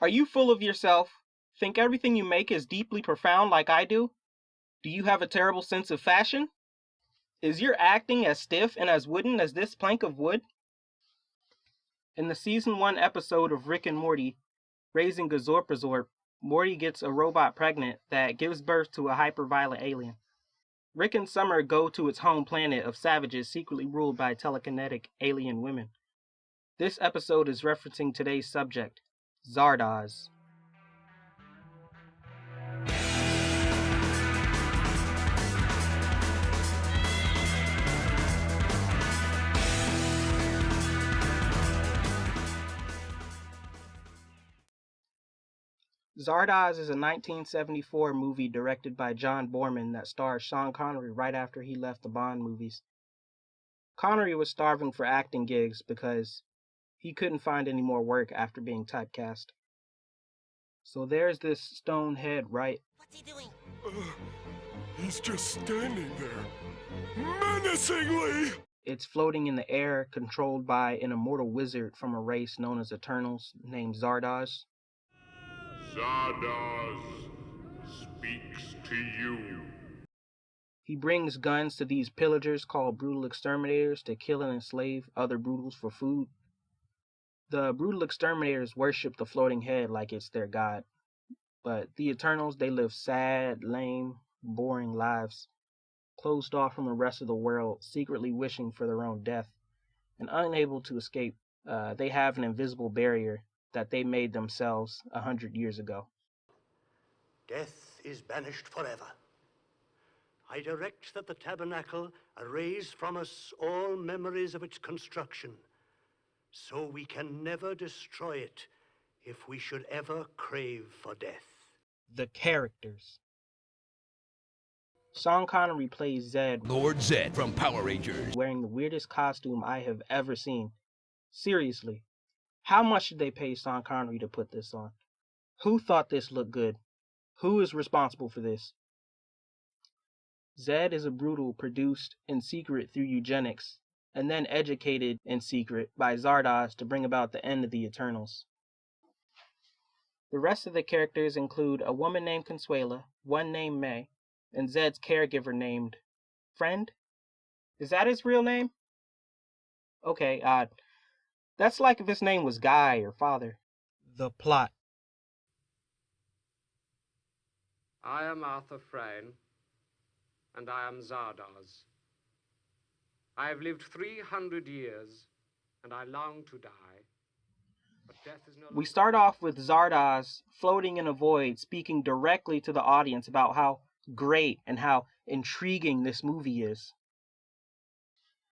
Are you full of yourself? Think everything you make is deeply profound like I do? Do you have a terrible sense of fashion? Is your acting as stiff and as wooden as this plank of wood? In the season 1 episode of Rick and Morty, Raising Gazorpazorp, Morty gets a robot pregnant that gives birth to a hyperviolent alien. Rick and Summer go to its home planet of savages secretly ruled by telekinetic alien women. This episode is referencing today's subject, Zardoz. Zardoz is a 1974 movie directed by John Boorman that stars Sean Connery right after he left the Bond movies. Connery was starving for acting gigs because he couldn't find any more work after being typecast. So there's this stone head, right? What's he doing? He's just standing there, menacingly! It's floating in the air, controlled by an immortal wizard from a race known as Eternals named Zardoz. Zardoz speaks to you. He brings guns to these pillagers called brutal exterminators to kill and enslave other brutals for food. The brutal exterminators worship the floating head like it's their god. But the Eternals, they live sad, lame, boring lives, closed off from the rest of the world, secretly wishing for their own death, and unable to escape. They have an invisible barrier that they made themselves 100 years ago. Death is banished forever. I direct that the tabernacle erase from us all memories of its construction, so we can never destroy it if we should ever crave for death. The characters. Sean Connery plays Zed, Lord Zed from Power Rangers, wearing the weirdest costume I have ever seen. Seriously, how much did they pay Sean Connery to put this on? Who thought this looked good? Who is responsible for this? Zed is a brutal produced in secret through eugenics, and then educated in secret by Zardoz to bring about the end of the Eternals. The rest of the characters include a woman named Consuela, one named May, and Zed's caregiver named Friend? Is that his real name? Okay, odd. That's like if his name was Guy or Father. The plot. I am Arthur Frayne, and I am Zardoz. I have lived 300 years, and I long to die. But death is no longer... We start off with Zardoz floating in a void, speaking directly to the audience about how great and how intriguing this movie is.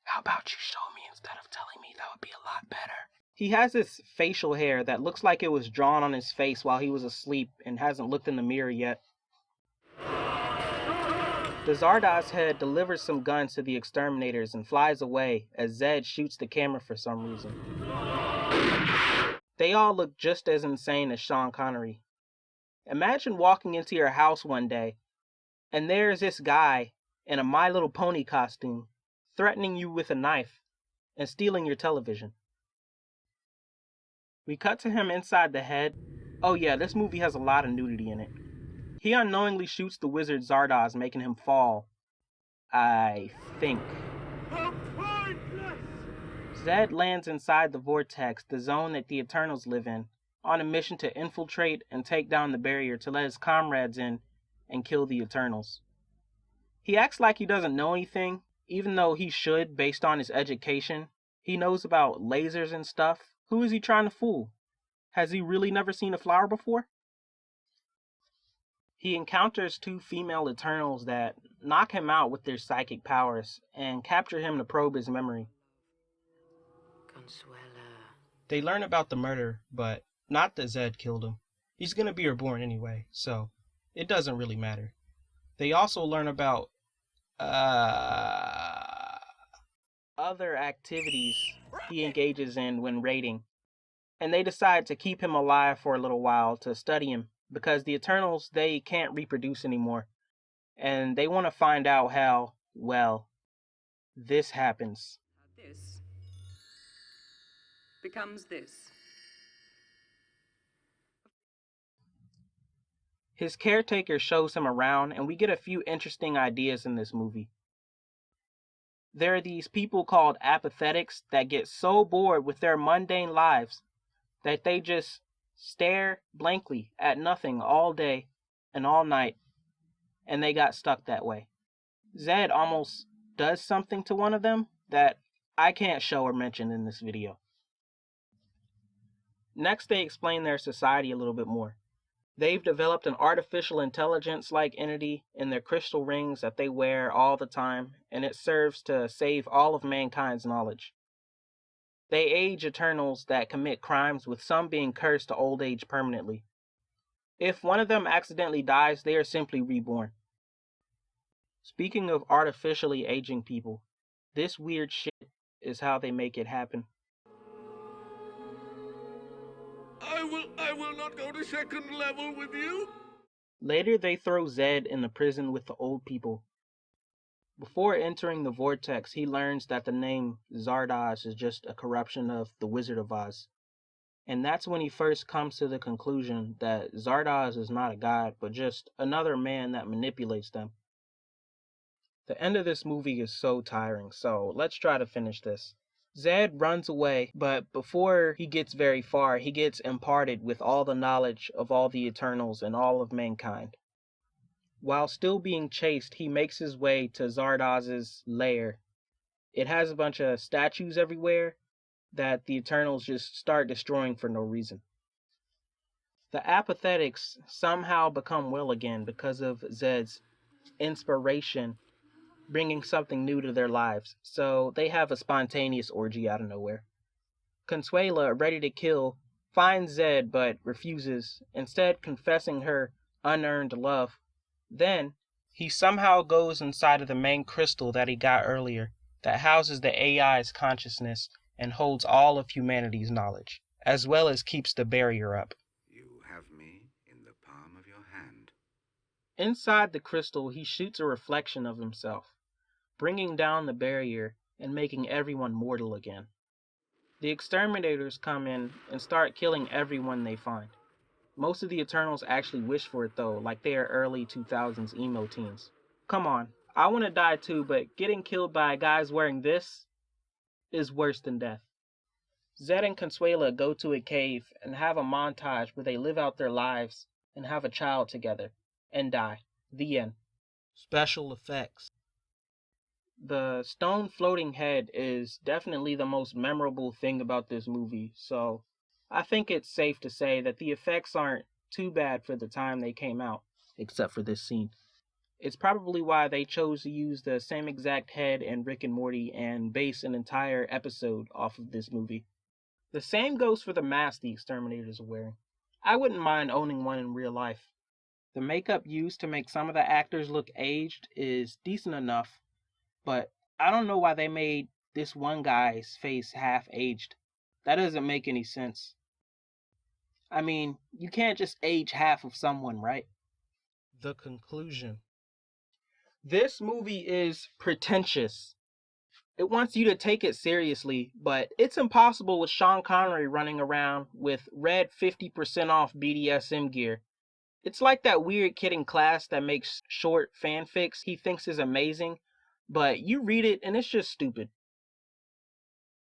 How about you show me instead of telling me? That would be a lot better. He has this facial hair that looks like it was drawn on his face while he was asleep and hasn't looked in the mirror yet. The Zardoz head delivers some guns to the exterminators and flies away as Zed shoots the camera for some reason. They all look just as insane as Sean Connery. Imagine walking into your house one day and there's this guy in a My Little Pony costume threatening you with a knife and stealing your television. We cut to him inside the head. Oh yeah, this movie has a lot of nudity in it. He unknowingly shoots the wizard Zardoz, making him fall. I think. Zed lands inside the vortex, the zone that the Eternals live in, on a mission to infiltrate and take down the barrier to let his comrades in and kill the Eternals. He acts like he doesn't know anything, even though he should based on his education. He knows about lasers and stuff. Who is he trying to fool? Has he really never seen a flower before? He encounters two female Eternals that knock him out with their psychic powers and capture him to probe his memory. Consuela. They learn about the murder, but not that Zed killed him. He's gonna be reborn anyway, so it doesn't really matter. They also learn about other activities he engages in when raiding. And they decide to keep him alive for a little while to study him, because the Eternals, they can't reproduce anymore. And they want to find out how, well, this happens. This becomes this. His caretaker shows him around, and we get a few interesting ideas in this movie. There are these people called apathetics that get so bored with their mundane lives that they just stare blankly at nothing all day and all night, and they got stuck that way. Zed almost does something to one of them that I can't show or mention in this video. Next, they explain their society a little bit more. They've developed an artificial intelligence-like entity in their crystal rings that they wear all the time, and it serves to save all of mankind's knowledge. They age Eternals that commit crimes, with some being cursed to old age permanently. If one of them accidentally dies, they are simply reborn. Speaking of artificially aging people, this weird shit is how they make it happen. I will not go to second level with you. Later, they throw Zed in the prison with the old people. Before entering the vortex, he learns that the name Zardoz is just a corruption of the Wizard of Oz. And that's when he first comes to the conclusion that Zardoz is not a god, but just another man that manipulates them. The end of this movie is so tiring, so let's try to finish this. Zed runs away, but before he gets very far, he gets imparted with all the knowledge of all the Eternals and all of mankind. While still being chased, he makes his way to Zardoz's lair. It has a bunch of statues everywhere that the Eternals just start destroying for no reason. The apathetics somehow become well again because of Zed's inspiration bringing something new to their lives, so they have a spontaneous orgy out of nowhere. Consuela, ready to kill, finds Zed but refuses, instead confessing her unearned love. Then, he somehow goes inside of the main crystal that he got earlier, that houses the AI's consciousness and holds all of humanity's knowledge, as well as keeps the barrier up. You have me in the palm of your hand. Inside the crystal, he shoots a reflection of himself, bringing down the barrier and making everyone mortal again. The exterminators come in and start killing everyone they find. Most of the Eternals actually wish for it though, like they are early 2000s emo teens. Come on, I want to die too, but getting killed by guys wearing this is worse than death. Zed and Consuela go to a cave and have a montage where they live out their lives and have a child together, and die. The end. Special effects. The stone floating head is definitely the most memorable thing about this movie, so I think it's safe to say that the effects aren't too bad for the time they came out, except for this scene. It's probably why they chose to use the same exact head in Rick and Morty and base an entire episode off of this movie. The same goes for the mask the exterminators are wearing. I wouldn't mind owning one in real life. The makeup used to make some of the actors look aged is decent enough, but I don't know why they made this one guy's face half-aged. That doesn't make any sense. I mean, you can't just age half of someone, right? The conclusion. This movie is pretentious. It wants you to take it seriously, but it's impossible with Sean Connery running around with red 50% off BDSM gear. It's like that weird kid in class that makes short fanfics he thinks is amazing, but you read it and it's just stupid.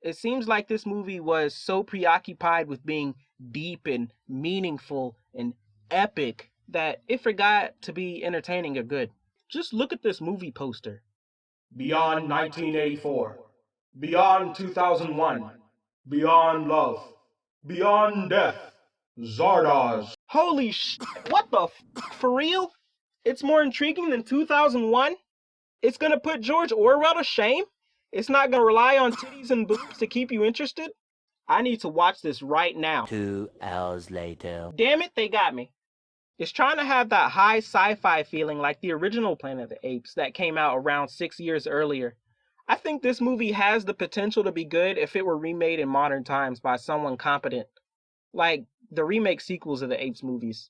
It seems like this movie was so preoccupied with being deep and meaningful and epic that it forgot to be entertaining or good. Just look at this movie poster. Beyond 1984. Beyond 2001. Beyond love. Beyond death. Zardoz. Holy what the for real? It's more intriguing than 2001? It's gonna put George Orwell to shame? It's not gonna rely on titties and boobs to keep you interested? I need to watch this right now. 2 hours later. Damn it, they got me. It's trying to have that high sci-fi feeling like the original Planet of the Apes that came out around 6 years earlier. I think this movie has the potential to be good if it were remade in modern times by someone competent, like the remake sequels of the Apes movies.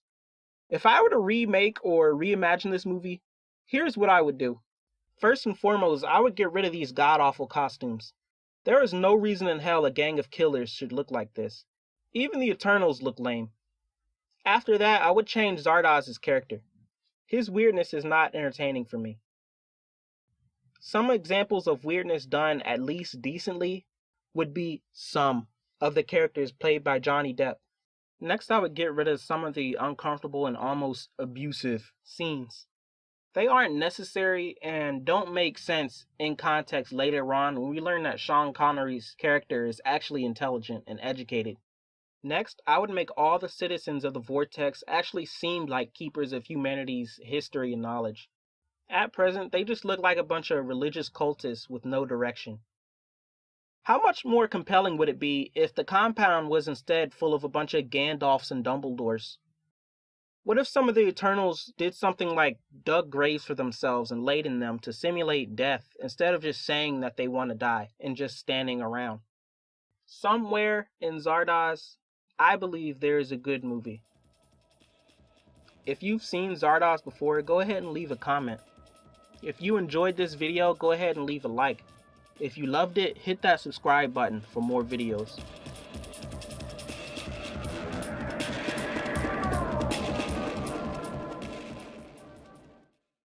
If I were to remake or reimagine this movie, here's what I would do. First and foremost, I would get rid of these god-awful costumes. There is no reason in hell a gang of killers should look like this. Even the Eternals look lame. After that, I would change Zardoz's character. His weirdness is not entertaining for me. Some examples of weirdness done at least decently would be some of the characters played by Johnny Depp. Next, I would get rid of some of the uncomfortable and almost abusive scenes. They aren't necessary and don't make sense in context later on when we learn that Sean Connery's character is actually intelligent and educated. Next, I would make all the citizens of the Vortex actually seem like keepers of humanity's history and knowledge. At present, they just look like a bunch of religious cultists with no direction. How much more compelling would it be if the compound was instead full of a bunch of Gandalfs and Dumbledores? What if some of the Eternals did something like dug graves for themselves and laid in them to simulate death instead of just saying that they want to die and just standing around? Somewhere in Zardoz, I believe there is a good movie. If you've seen Zardoz before, go ahead and leave a comment. If you enjoyed this video, go ahead and leave a like. If you loved it, hit that subscribe button for more videos.